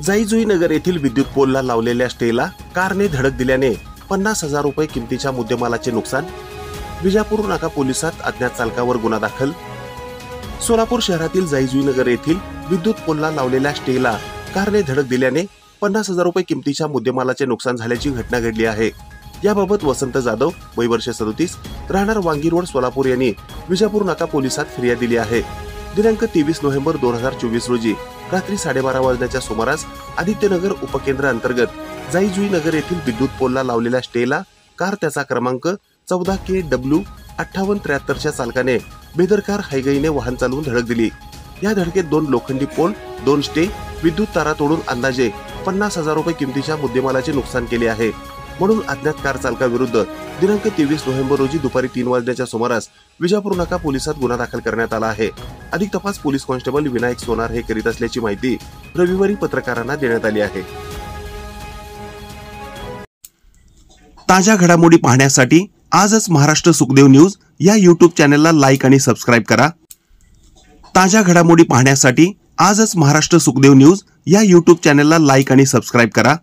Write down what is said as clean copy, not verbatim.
जाईजुई नगर येथील विद्युत पोलला लावलेल्या स्टेला कारने धडक दिल्याने 50,000 रुपये किमतीच्या मुद्देमालाचे नुकसान। विजापूर नाका पोलिसात अज्ञात चालकावर गुन्हा दाखल। सोलापूर शहरातील जाईजुई नगर येथील विद्युत पोलला लावलेल्या स्टेला कारने धडक दिल्याने 50,000 रुपये किमतीच्या मुद्देमालाचे नुकसान झाल्याची घटना घडली आहे। याबाबत वसंत जाधव वय वर्ष 37 राहणार वांगी रोड सोलापूर यांनी विजापूर नाका पोलिसात फिर्याद दिली आहे। दिनांक 23 नोव्हेंबर 2024 रोजी रात्री 12:30 वाजण्याच्या सुमारास आदित्यनगर उपकेंद्र अंतर्गत जाईजुई नगर येथील विद्युत पोलला लावलेल्या स्टेला कार त्याचा क्रमांक 14KW 5873 च्या चालकाने बेदरकार हायगईने वाहन चालवून धडक दिली। या धडकेत 2 लोखंडी पोल, 2 स्टे, विद्युत तारा तोडून अंदाजे 50,000 रुपये किमतीच्या मुद्देमालाचे नुकसान केले आहे। म्हणून अज्ञात कार चालकाविरुद्ध दिनांक 23 नोव्हेंबर रोजी दुपारी 3 वाजण्याच्या सुमारास विजापूर नाका पोलिसात गुन्हा दाखल करण्यात आला आहे। अधिक तपास पोलीस कॉन्स्टेबल विनायक सोनार हे करीत असल्याची माहिती रविवारी पत्रकारांना देण्यात आली आहे। ताज्या घडामोडी पाहण्यासाठी आजच महाराष्ट्र सुखदेव न्यूज या YouTube चॅनलला लाईक आणि सबस्क्राईब करा। ताज्या घडामोडी पाहण्यासाठी आजच महाराष्ट्र सुखदेव न्यूज या YouTube चॅनलला लाईक आणि सबस्क्राईब करा।